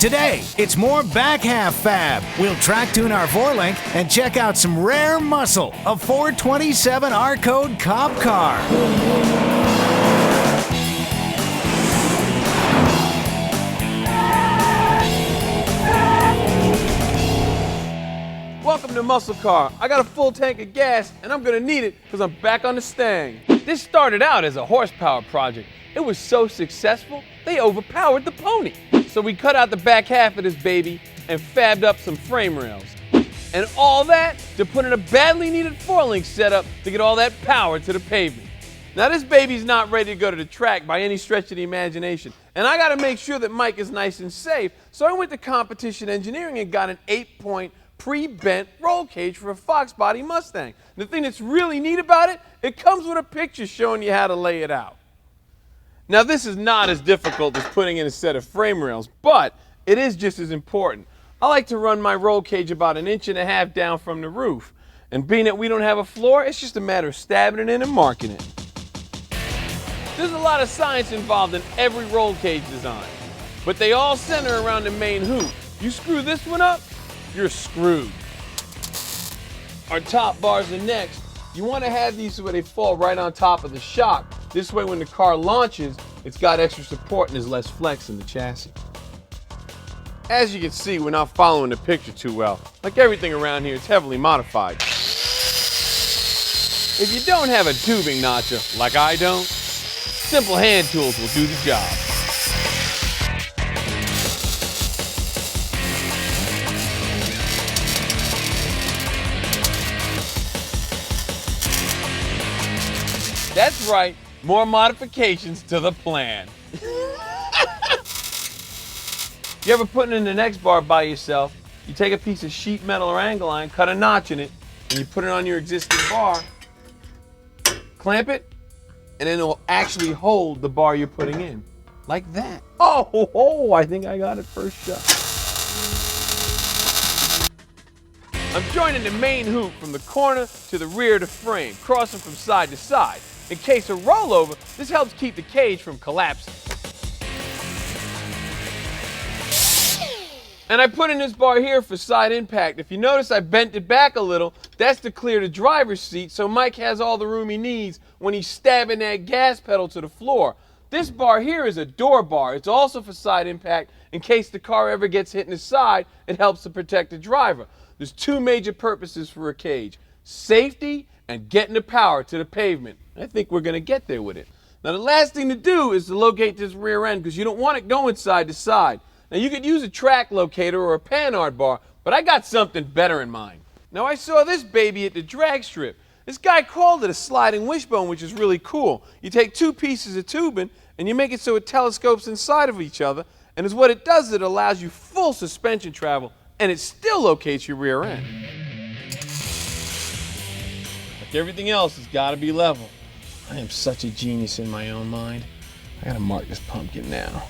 Today, it's more back half fab. We'll track tune our forelink and check out some rare muscle, a 427 R-code cop car. Welcome to Muscle Car. I got a full tank of gas and I'm gonna need it because I'm back on the Stang. This started out as a horsepower project. It was so successful, they overpowered the pony. So we cut out the back half of this baby and fabbed up some frame rails. And all that to put in a badly needed forelink setup to get all that power to the pavement. Now this baby's not ready to go to the track by any stretch of the imagination. And I gotta make sure that Mike is nice and safe. So I went to competition engineering and got an 8-point pre-bent roll cage for a Fox body Mustang. The thing that's really neat about it, it comes with a picture showing you how to lay it out. Now this is not as difficult as putting in a set of frame rails, but it is just as important. I like to run my roll cage about 1.5 inches down from the roof. And being that we don't have a floor, it's just a matter of stabbing it in and marking it. There's a lot of science involved in every roll cage design, but they all center around the main hoop. You screw this one up, you're screwed. Our top bars are next. You want to have these so they fall right on top of the shock. This way when the car launches, it's got extra support and there's less flex in the chassis. As you can see, we're not following the picture too well. Like everything around here, it's heavily modified. If you don't have a tubing notcher, like I don't, simple hand tools will do the job. That's right, more modifications to the plan. You ever putting in the next bar by yourself, you take a piece of sheet metal or angle iron, cut a notch in it, and you put it on your existing bar, clamp it, and then it'll actually hold the bar you're putting in. Like that. Oh, I think I got it first shot. I'm joining the main hoop from the corner to the rear of the frame, crossing from side to side. In case of rollover, this helps keep the cage from collapsing. And I put in this bar here for side impact. If you notice, I bent it back a little. That's to clear the driver's seat so Mike has all the room he needs when he's stabbing that gas pedal to the floor. This bar here is a door bar. It's also for side impact in case the car ever gets hit in the side. It helps to protect the driver. There's two major purposes for a cage: safety and getting the power to the pavement. I think we're gonna get there with it. Now the last thing to do is to locate this rear end because you don't want it going side to side. Now you could use a track locator or a panhard bar, but I got something better in mind. Now I saw this baby at the drag strip. This guy called it a sliding wishbone, which is really cool. You take two pieces of tubing and you make it so it telescopes inside of each other, and what it does is it allows you full suspension travel and it still locates your rear end. Like everything else, it's gotta be level. I am such a genius in my own mind. I gotta mark this pumpkin now.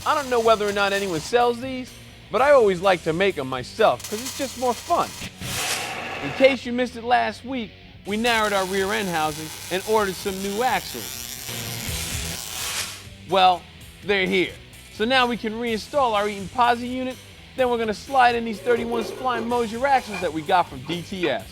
I don't know whether or not anyone sells these, but I always like to make them myself because it's just more fun. In case you missed it last week, we narrowed our rear end housing and ordered some new axles. Well, they're here. So now we can reinstall our Eaton posi unit, then we're gonna slide in these 31 spline Mosier axles that we got from DTS.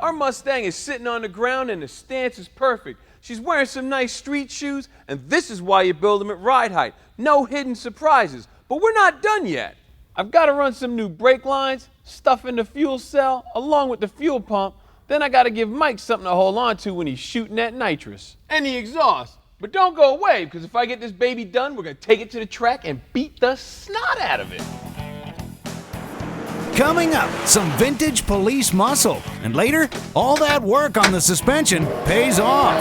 Our Mustang is sitting on the ground and the stance is perfect. She's wearing some nice street shoes, and this is why you build them at ride height. No hidden surprises, but we're not done yet. I've got to run some new brake lines, stuff in the fuel cell, along with the fuel pump. Then I got to give Mike something to hold on to when he's shooting that nitrous. And the exhaust. But don't go away, because if I get this baby done, we're going to take it to the track and beat the snot out of it. Coming up, some vintage police muscle. And later, all that work on the suspension pays off.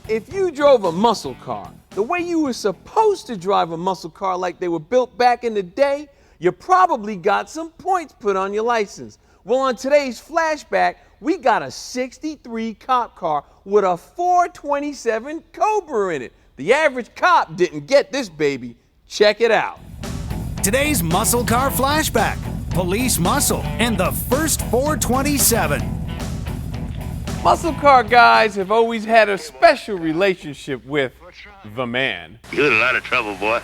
If you drove a muscle car the way you were supposed to drive a muscle car, like they were built back in the day, you probably got some points put on your license. Well, on today's Flashback, we got a 63 cop car with a 427 Cobra in it. The average cop didn't get this baby. Check it out. Today's Muscle Car Flashback, Police Muscle, and the first 427. Muscle car guys have always had a special relationship with the man. You're in a lot of trouble, boy.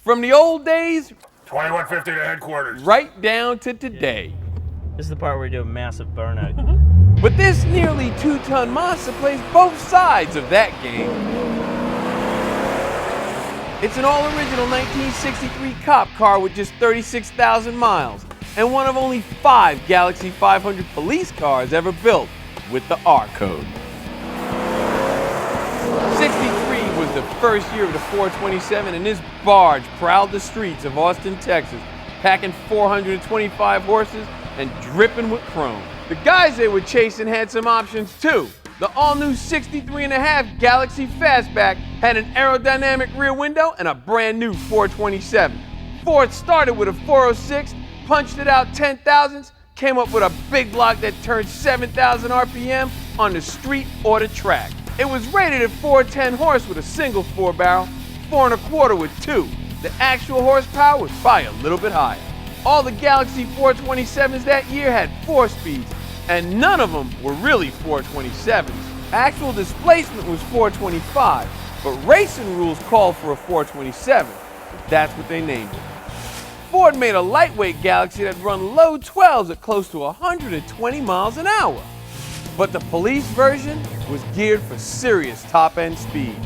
From the old days, 2150 to headquarters. right down to today. This is the part where we do a massive burnout. But this nearly 2-ton monster plays both sides of that game. It's an all-original 1963 cop car with just 36,000 miles, and one of only 5 Galaxy 500 police cars ever built with the R code. 63 was the first year of the 427, and this barge prowled the streets of Austin, Texas, packing 425 horses and dripping with chrome. The guys they were chasing had some options too. The all-new 63.5 Galaxy Fastback had an aerodynamic rear window and a brand new 427. Ford started with a 406, punched it out 10 thousandths, came up with a big block that turned 7,000 RPM on the street or the track. It was rated at 410 horse with a single 4-barrel, 4 1/4 with 2. The actual horsepower was probably a little bit higher. All the Galaxy 427s that year had 4 speeds, and none of them were really 427s. Actual displacement was 425, but racing rules called for a 427. That's what they named it. Ford made a lightweight Galaxy that run low 12s at close to 120 miles an hour. But the police version was geared for serious top-end speed.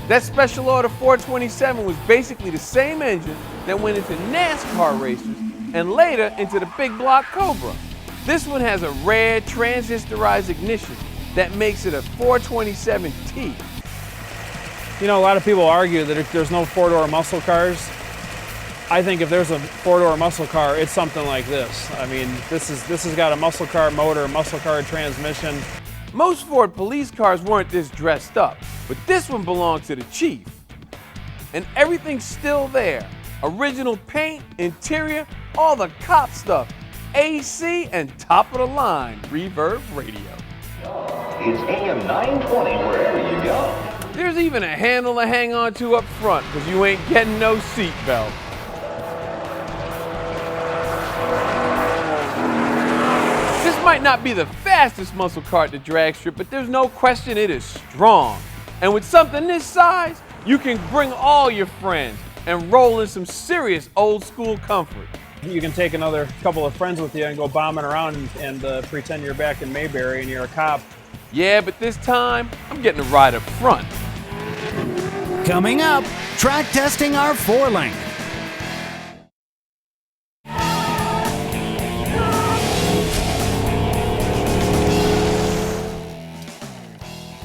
That special order 427 was basically the same engine that went into NASCAR racers and later into the big block Cobra. This one has a rare transistorized ignition that makes it a 427T. You know, a lot of people argue that if there's no four-door muscle cars. I think if there's a four-door muscle car, it's something like this. I mean, this has got a muscle car motor, a muscle car transmission. Most Ford police cars weren't this dressed up, but this one belonged to the chief. And everything's still there. Original paint, interior, all the cop stuff, AC, and top-of-the-line reverb radio. It's AM 920 wherever you go. There's even a handle to hang on to up front because you ain't getting no seat belt. This might not be the fastest muscle car at the drag strip, but there's no question it is strong. And with something this size, you can bring all your friends and roll in some serious old school comfort. You can take another couple of friends with you and go bombing around and pretend you're back in Mayberry and you're a cop. Yeah, but this time, I'm getting a ride up front. Coming up, track testing our 4-link.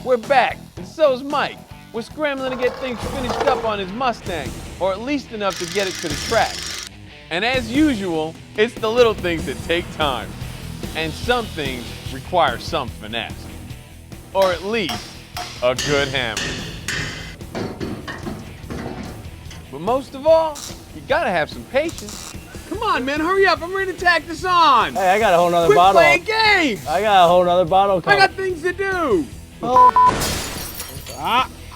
We're back, and so's Mike. We're scrambling to get things finished up on his Mustang, or at least enough to get it to the track. And as usual, it's the little things that take time. And some things require some finesse. Or at least a good hammer. But most of all, you gotta have some patience. Come on, man, hurry up. I'm ready to tack this on. Hey, I got a whole nother Quit bottle. playing games. I got a whole nother bottle I coming. got things to do.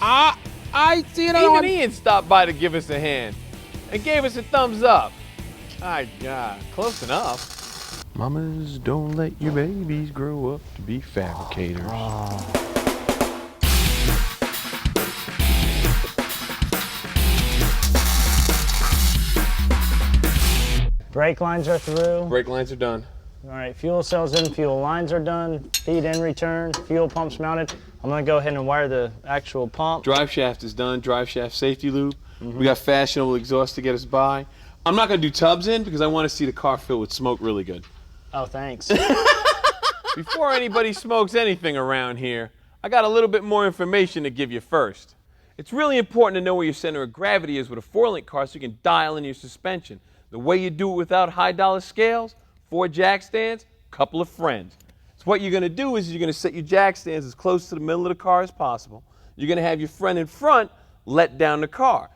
I see it Even Ian stopped by to give us a hand and gave us a thumbs up. Close enough. Mamas, don't let your babies grow up to be fabricators. Brake lines are through. Brake lines are done. All right, fuel cells in, fuel lines are done. Feed in return, fuel pumps mounted. I'm gonna go ahead and wire the actual pump. Drive shaft is done. Drive shaft safety loop. We got fashionable exhaust to get us by. I'm not gonna do tubs in because I want to see the car fill with smoke really good. Oh, thanks. Before anybody smokes anything around here, I got a little bit more information to give you first. It's really important to know where your center of gravity is with a 4-link car so you can dial in your suspension. The way you do it without high-dollar scales, 4 jack stands, couple of friends. So what you're going to do is you're going to set your jack stands as close to the middle of the car as possible. You're going to have your friend in front let down the car.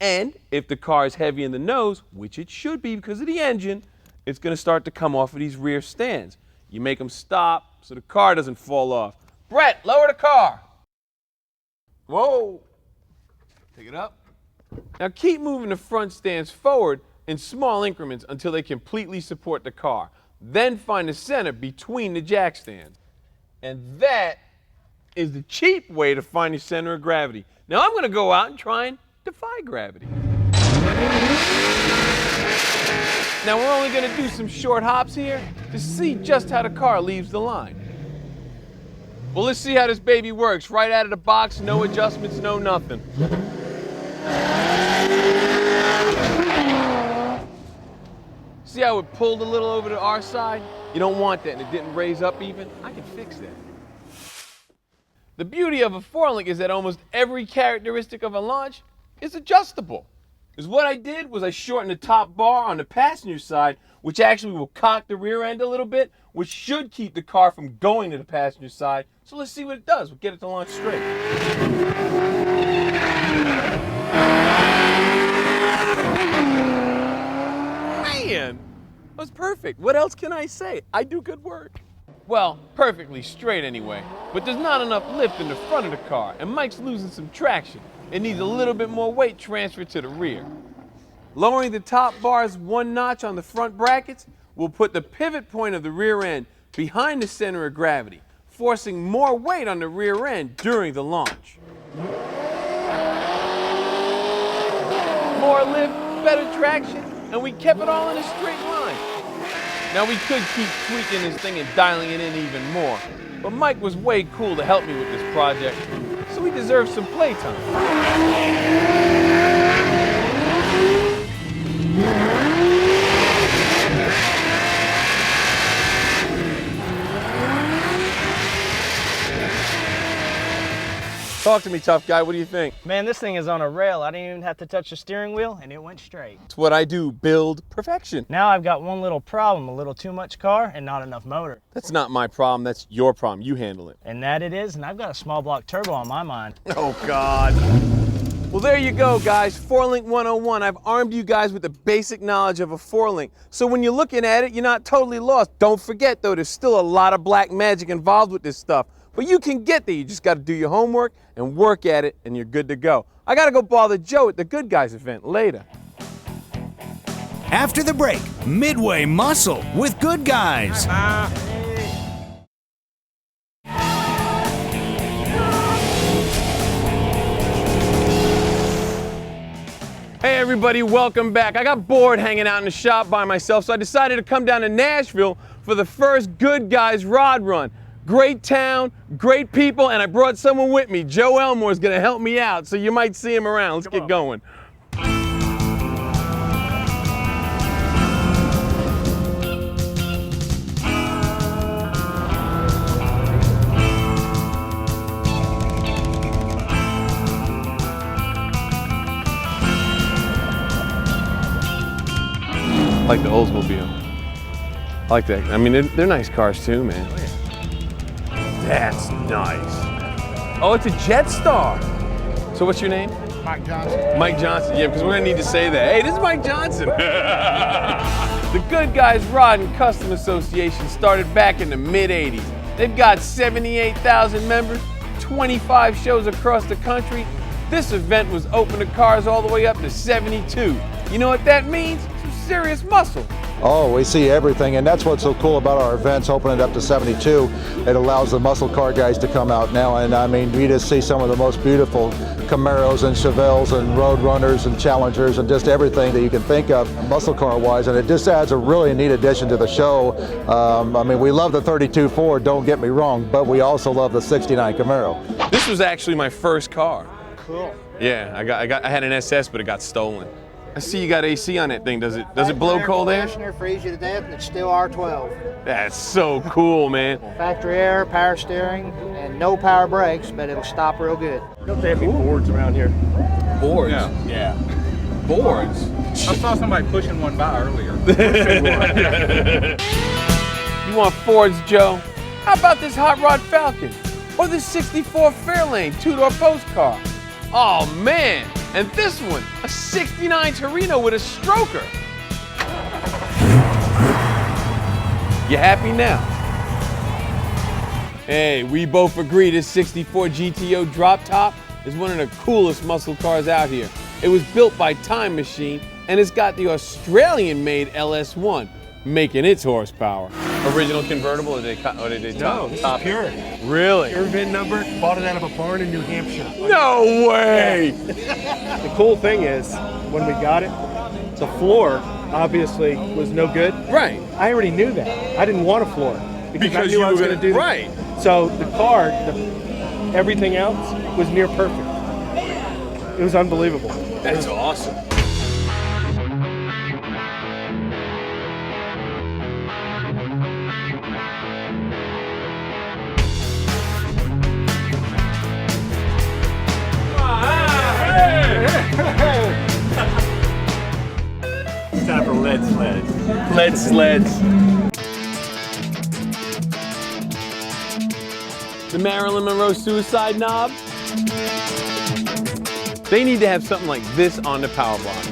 And if the car is heavy in the nose, which it should be because of the engine, it's going to start to come off of these rear stands. You make them stop so the car doesn't fall off. Brett, lower the car. Whoa. Pick it up. Now keep moving the front stands forward in small increments until they completely support the car. Then find the center between the jack stands. And that is the cheap way to find your center of gravity. Now I'm gonna go out and try and defy gravity. Now we're only gonna do some short hops here to see just how the car leaves the line. Well, let's see how this baby works. Right out of the box, no adjustments, no nothing. See how it pulled a little over to our side? You don't want that, and it didn't raise up even. I can fix that. The beauty of a four-link is that almost every characteristic of a launch is adjustable. Is what I did was I shortened the top bar on the passenger side, which actually will cock the rear end a little bit, which should keep the car from going to the passenger side. So let's see what it does. We'll get it to launch straight. Man, that was perfect. What else can I say? I do good work. Well, perfectly straight anyway, but there's not enough lift in the front of the car, and Mike's losing some traction. It needs a little bit more weight transferred to the rear. Lowering the top bars one notch on the front brackets will put the pivot point of the rear end behind the center of gravity, forcing more weight on the rear end during the launch. More lift, better traction, and we kept it all in a straight line. Now we could keep tweaking this thing and dialing it in even more, but Mike was way cool to help me with this project, so he deserves some playtime. Talk to me, tough guy. What do you think? Man, this thing is on a rail. I didn't even have to touch the steering wheel, and it went straight. It's what I do, build perfection. Now I've got one little problem, a little too much car and not enough motor. That's not my problem, that's your problem. You handle it. And that it is, and I've got a small block turbo on my mind. Oh, God. Well, there you go, guys. Four-link 101. I've armed you guys with the basic knowledge of a four-link. So when you're looking at it, you're not totally lost. Don't forget, though, there's still a lot of black magic involved with this stuff. But you can get there. You just got to do your homework and work at it, and you're good to go. I got to go bother Joe at the Good Guys event later. After the break, Midway Muscle with Good Guys. Hey everybody, welcome back. I got bored hanging out in the shop by myself, so I decided to come down to Nashville for the first Good Guys rod run. Great town, great people, and I brought someone with me. Joe Elmore is gonna help me out, so you might see him around. Let's get going. I like the Oldsmobile. I like that. I mean, they're nice cars too, man. Oh, yeah. That's nice. Oh, it's a Jetstar. So what's your name? Mike Johnson. Mike Johnson, yeah, because we're gonna need to say that. Hey, this is Mike Johnson. The Good Guys Rod and Custom Association started back in the mid-'80s. They've got 78,000 members, 25 shows across the country. This event was open to cars all the way up to 72. You know what that means? Some serious muscle. Oh, we see everything, and that's what's so cool about our events, opening it up to 72. It allows the muscle car guys to come out now, and I mean, we just see some of the most beautiful Camaros and Chevelles and Road Runners and Challengers and just everything that you can think of muscle car wise, and it just adds a really neat addition to the show. I mean, we love the 32 Ford, don't get me wrong, but we also love the 69 Camaro. This was actually my first car. Cool. Yeah, I had an SS, but it got stolen. I see you got AC on that thing. Does it blow cold air? Conditioner freeze you to death, and it's still R12. That's so cool, man. Factory air, power steering, and no power brakes, but it'll stop real good. Don't they have any boards around here? Boards? Yeah. Boards? I saw somebody pushing one by earlier. You want Fords, Joe? How about this Hot Rod Falcon? Or this 64 Fairlane two-door post car? Oh, man. And this one, a 69 Torino with a stroker. You happy now? Hey, we both agree this 64 GTO drop top is one of the coolest muscle cars out here. It was built by Time Machine And it's got the Australian-made LS1 making its horsepower. Original convertible, or did they No, this is pure. Really? Pure VIN number, bought it out of a barn in New Hampshire. No way! The cool thing is, when we got it, the floor obviously was no good. Right. I already knew that. I didn't want a floor because I knew I was going to do that. Right. So the car, everything else was near perfect. It was unbelievable. That's awesome. Time for lead sleds. Lead sleds. The Marilyn Monroe suicide knob. They need to have something like this on the power block.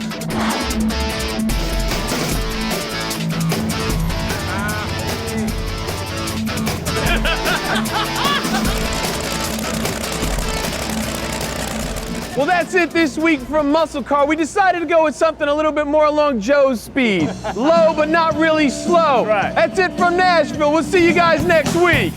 Well, that's it this week from Muscle Car. We decided to go with something a little bit more along Joe's speed. Low, but not really slow. Right. That's it from Nashville. We'll see you guys next week.